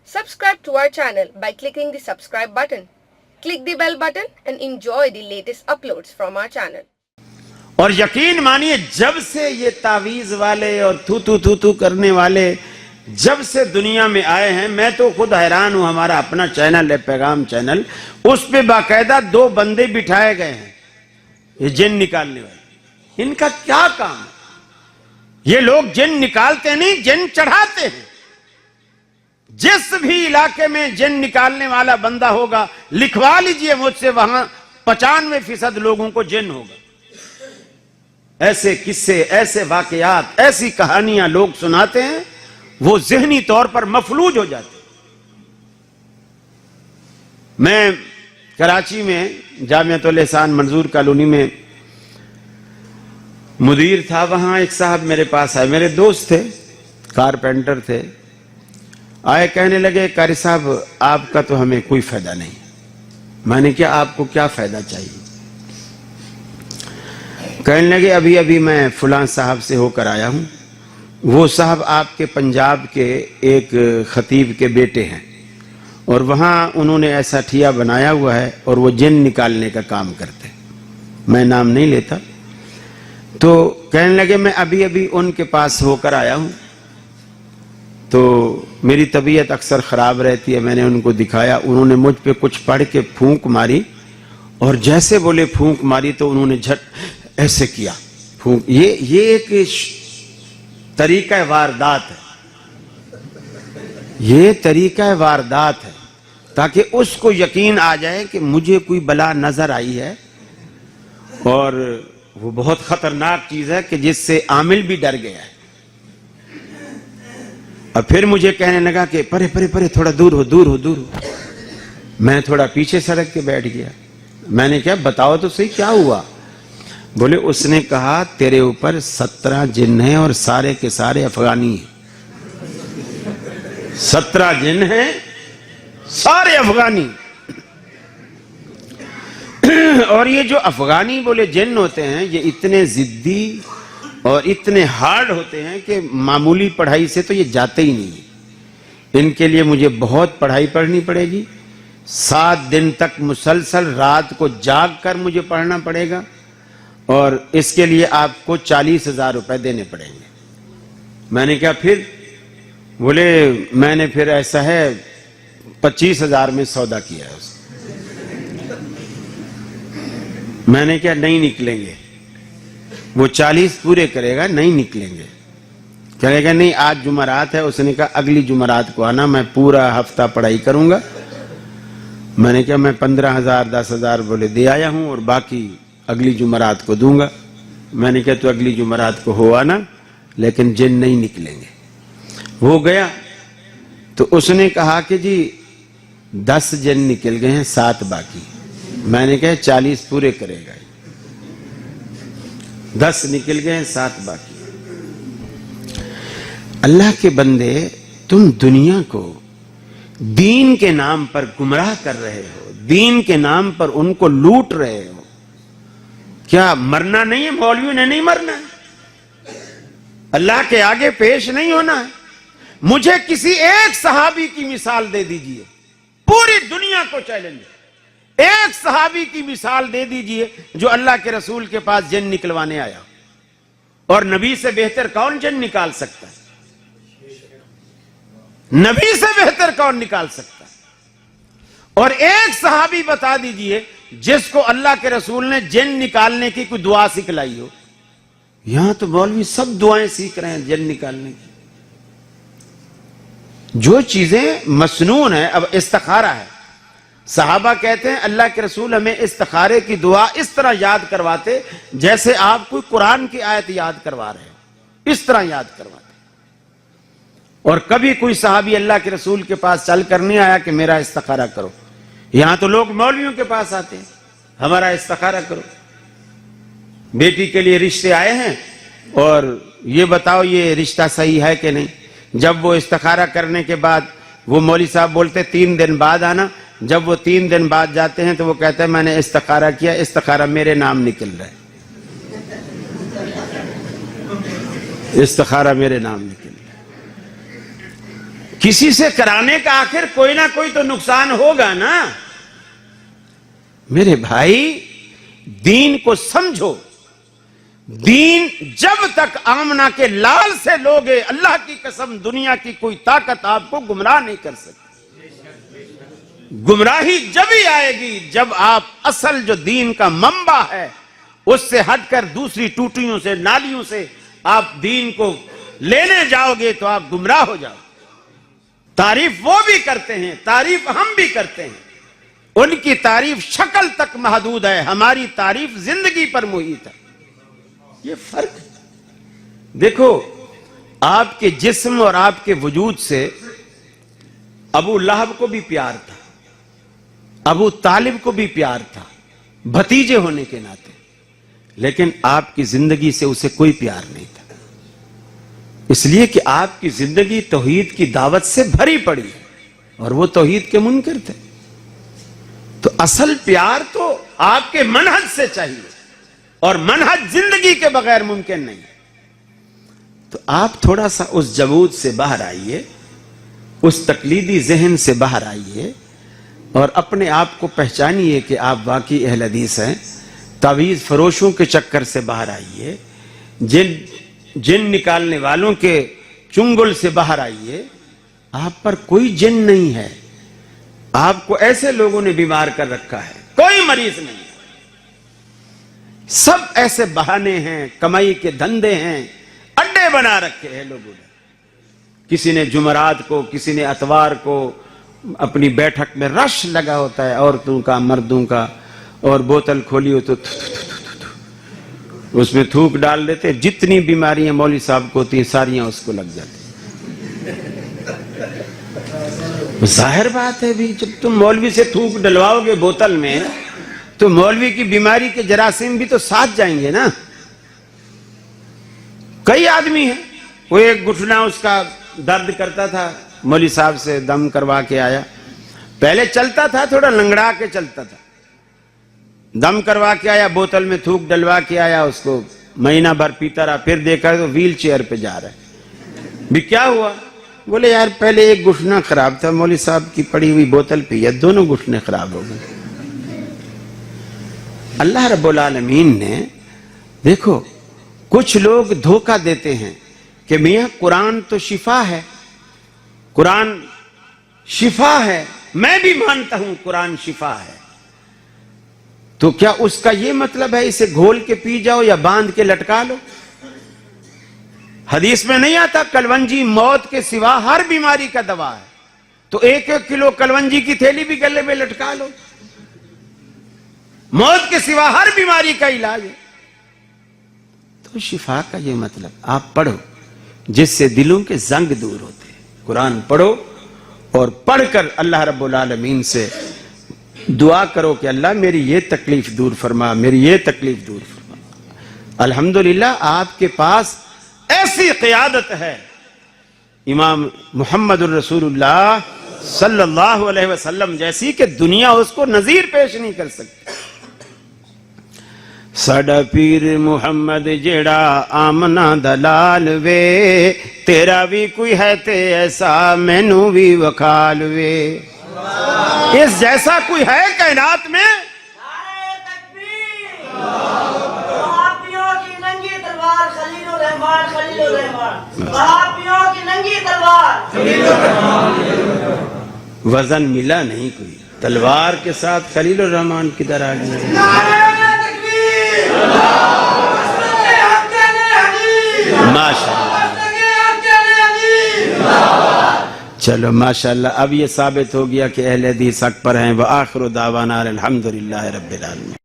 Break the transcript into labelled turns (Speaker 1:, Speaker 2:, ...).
Speaker 1: Subscribe to our channel by clicking the subscribe button. Click the bell button and enjoy the latest uploads from our channel.
Speaker 2: اور یقین مانیے جب سے یہ تعویذ والے اور تھو کرنے والے جب سے دنیا میں آئے ہیں میں تو خود حیران ہوں. ہمارا اپنا چینل ہے پیغام چینل, اس پہ باقاعدہ 2 بندے بٹھائے گئے ہیں یہ جن نکالنے والے. ان کا کیا کام ہے؟ یہ لوگ جن نکالتے نہیں, جن چڑھاتے ہیں. جس بھی علاقے میں جن نکالنے والا بندہ ہوگا لکھوا لیجئے مجھ سے, وہاں 95% لوگوں کو جن ہوگا. ایسے قصے, ایسے واقعات, ایسی کہانیاں لوگ سناتے ہیں, وہ ذہنی طور پر مفلوج ہو جاتے ہیں. میں کراچی میں جامعۃ الاحسان منظور کالونی میں مدیر تھا. وہاں ایک صاحب میرے پاس آئے, میرے دوست تھے, کارپینٹر تھے. آئے کہنے لگے قاری صاحب آپ کا تو ہمیں کوئی فائدہ نہیں. میں نے کہا آپ کو کیا فائدہ چاہیے؟ کہنے لگے ابھی میں فلاں صاحب سے ہو کر آیا ہوں. وہ صاحب آپ کے پنجاب کے ایک خطیب کے بیٹے ہیں اور وہاں انہوں نے ایسا ٹھیا بنایا ہوا ہے اور وہ جن نکالنے کا کام کرتے. میں نام نہیں لیتا. تو کہنے لگے میں ابھی ان کے پاس ہو کر آیا ہوں, تو میری طبیعت اکثر خراب رہتی ہے. میں نے ان کو دکھایا, انہوں نے مجھ پہ کچھ پڑھ کے پھونک ماری, اور جیسے بولے پھونک ماری تو انہوں نے جھٹ ایسے کیا پھونک. یہ ایک طریقہ واردات ہے, یہ طریقہ واردات ہے تاکہ اس کو یقین آ جائے کہ مجھے کوئی بلا نظر آئی ہے, اور وہ بہت خطرناک چیز ہے کہ جس سے عامل بھی ڈر گیا ہے. اور پھر مجھے کہنے لگا کہ پرے تھوڑا دور ہو. میں تھوڑا پیچھے سڑک کے بیٹھ گیا. میں نے کہا بتاؤ تو صحیح کیا ہوا؟ بولے اس نے کہا تیرے اوپر 17 جن ہیں اور سارے کے سارے افغانی ہیں. 17 جن ہیں, سارے افغانی. اور یہ جو افغانی بولے جن ہوتے ہیں یہ اتنے ضدی اور اتنے ہارڈ ہوتے ہیں کہ معمولی پڑھائی سے تو یہ جاتے ہی نہیں. ان کے لیے مجھے بہت پڑھائی پڑھنی پڑے گی. 7 دن تک مسلسل رات کو جاگ کر مجھے پڑھنا پڑے گا, اور اس کے لیے آپ کو 40,000 روپے دینے پڑیں گے. میں نے کہا پھر؟ بولے میں نے پھر ایسا ہے 25,000 میں سودا کیا ہے. میں نے کہا نہیں نکلیں گے. وہ 40 پورے کرے گا, نہیں نکلیں گے. کہے گا نہیں آج جمعرات ہے. اس نے کہا اگلی جمعرات کو آنا, میں پورا ہفتہ پڑھائی کروں گا. میں نے کہا میں 15,000 10,000 بولے دے آیا ہوں اور باقی اگلی جمعرات کو دوں گا. میں نے کہا تو اگلی جمعرات کو ہو آنا, لیکن جن نہیں نکلیں گے. وہ گیا تو اس نے کہا کہ جی 10 جن نکل گئے ہیں, 7 باقی. میں نے کہا 40 پورے کرے گا. 10 نکل گئے ہیں, 7 باقی. اللہ کے بندے تم دنیا کو دین کے نام پر گمراہ کر رہے ہو, دین کے نام پر ان کو لوٹ رہے ہو. کیا مرنا نہیں ہے؟ مولویوں نے نہیں مرنا ہے, اللہ کے آگے پیش نہیں ہونا ہے. مجھے کسی ایک صحابی کی مثال دے دیجئے, پوری دنیا کو چیلنج ہے. ایک صحابی کی مثال دے دیجئے جو اللہ کے رسول کے پاس جن نکلوانے آیا. اور نبی سے بہتر کون جن نکال سکتا ہے؟ نبی سے بہتر کون نکال سکتا ہے؟ اور ایک صحابی بتا دیجئے جس کو اللہ کے رسول نے جن نکالنے کی کوئی دعا سکھلائی ہو. یہاں تو مولوی سب دعائیں سیکھ رہے ہیں جن نکالنے کی. جو چیزیں مسنون ہیں. اب استخارہ ہے, صحابہ کہتے ہیں اللہ کے رسول ہمیں استخارے کی دعا اس طرح یاد کرواتے جیسے آپ کوئی قرآن کی آیت یاد کروا رہے ہیں, اس طرح یاد کرواتے. اور کبھی کوئی صحابی اللہ کے رسول کے پاس چل کر نہیں آیا کہ میرا استخارہ کرو. یہاں تو لوگ مولویوں کے پاس آتے ہیں, ہمارا استخارہ کرو. بیٹی کے لیے رشتے آئے ہیں اور یہ بتاؤ یہ رشتہ صحیح ہے کہ نہیں. جب وہ استخارہ کرنے کے بعد وہ مولوی صاحب بولتے 3 دن بعد آنا. جب وہ 3 دن بعد جاتے ہیں تو وہ کہتے ہیں میں نے استخارہ کیا, استخارہ میرے نام نکل رہا ہے, استخارہ میرے نام نکل رہا ہے. کسی سے کرانے کا آخر کوئی نہ کوئی تو نقصان ہوگا نا. میرے بھائی دین کو سمجھو. دین جب تک آمنہ کے لال سے لوگے اللہ کی قسم دنیا کی کوئی طاقت آپ کو گمراہ نہیں کر سکتی. گمراہی جب ہی آئے گی جب آپ اصل جو دین کا منبع ہے اس سے ہٹ کر دوسری ٹوٹیوں سے نالیوں سے آپ دین کو لینے جاؤ گے تو آپ گمراہ ہو جاؤ. تعریف وہ بھی کرتے ہیں, تعریف ہم بھی کرتے ہیں. ان کی تعریف شکل تک محدود ہے, ہماری تعریف زندگی پر محیط ہے. یہ فرق ہے. دیکھو آپ کے جسم اور آپ کے وجود سے ابو لہب کو بھی پیار تھا, ابو طالب کو بھی پیار تھا, بھتیجے ہونے کے ناطے, لیکن آپ کی زندگی سے اسے کوئی پیار نہیں تھا. اس لیے کہ آپ کی زندگی توحید کی دعوت سے بھری پڑی اور وہ توحید کے منکر تھے. تو اصل پیار تو آپ کے منہج سے چاہیے اور منہج زندگی کے بغیر ممکن نہیں. تو آپ تھوڑا سا اس جمود سے باہر آئیے, اس تقلیدی ذہن سے باہر آئیے اور اپنے آپ کو پہچانیے کہ آپ واقعی اہل حدیث ہیں. تعویذ فروشوں کے چکر سے باہر آئیے, جن نکالنے والوں کے چنگل سے باہر آئیے. آپ پر کوئی جن نہیں ہے, آپ کو ایسے لوگوں نے بیمار کر رکھا ہے, کوئی مریض نہیں ہے. سب ایسے بہانے ہیں, کمائی کے دھندے ہیں, اڈے بنا رکھے ہیں لوگوں نے. کسی نے جمعرات کو, کسی نے اتوار کو اپنی بیٹھک میں رش لگا ہوتا ہے عورتوں کا مردوں کا, اور بوتل کھولی ہو تو اس میں تھوک ڈال دیتے. جتنی بیماریاں مولوی صاحب کو ہوتی ہیں ساریاں اس کو لگ جاتی. ظاہر بات ہے بھی جب تم مولوی سے تھوک ڈلواؤ گے بوتل میں تو مولوی کی بیماری کے جراثیم بھی تو ساتھ جائیں گے نا. کئی آدمی ہیں, وہ ایک گھٹنا اس کا درد کرتا تھا, مولوی صاحب سے دم کروا کے آیا. پہلے چلتا تھا, تھوڑا لنگڑا کے چلتا تھا, دم کروا کے آیا, بوتل میں تھوک ڈلوا کے آیا, اس کو مہینہ بھر پیتا رہا. پھر دیکھا تو ویل چیئر پہ جا رہا ہے. بھی کیا ہوا؟ بولے یار پہلے ایک گھٹنا خراب تھا, مولوی صاحب کی پڑی ہوئی بوتل پی ہے, دونوں گھٹنے خراب ہو گئے. اللہ رب العالمین نے, دیکھو کچھ لوگ دھوکہ دیتے ہیں کہ میاں قرآن تو شفا ہے, قرآن شفا ہے, میں بھی مانتا ہوں قرآن شفا ہے, تو کیا اس کا یہ مطلب ہے اسے گھول کے پی جاؤ یا باندھ کے لٹکا لو؟ حدیث میں نہیں آتا کلونجی موت کے سوا ہر بیماری کا دوا ہے, تو 1-1 کلو کلونجی کی تھیلی بھی گلے میں لٹکا لو, موت کے سوا ہر بیماری کا علاج ہے. تو شفا کا یہ مطلب آپ پڑھو جس سے دلوں کے زنگ دور ہوتے ہیں. قرآن پڑھو اور پڑھ کر اللہ رب العالمین سے دعا کرو کہ اللہ میری یہ تکلیف دور فرما, میری یہ تکلیف دور فرما. الحمدللہ آپ کے پاس ایسی قیادت ہے امام محمد الرسول اللہ صلی اللہ علیہ وسلم جیسی کہ دنیا اس کو نظیر پیش نہیں کر سکتی. ساڈا پیر محمد جیڑا آمنا دلال وے, تیرا بھی کوئی ہے تے ایسا مینوں بھی وکھال وے. اس جیسا کوئی ہے کائنات میں؟ وزن ملا نہیں کوئی, تلوار کے ساتھ خلیل الرحمان کدھر آ گیا؟ ماشاءاللہ, چلو ماشاءاللہ, اب یہ ثابت ہو گیا کہ اہل حدیث حق پر ہیں. وآخر دعوانا الحمدللہ رب العالمین.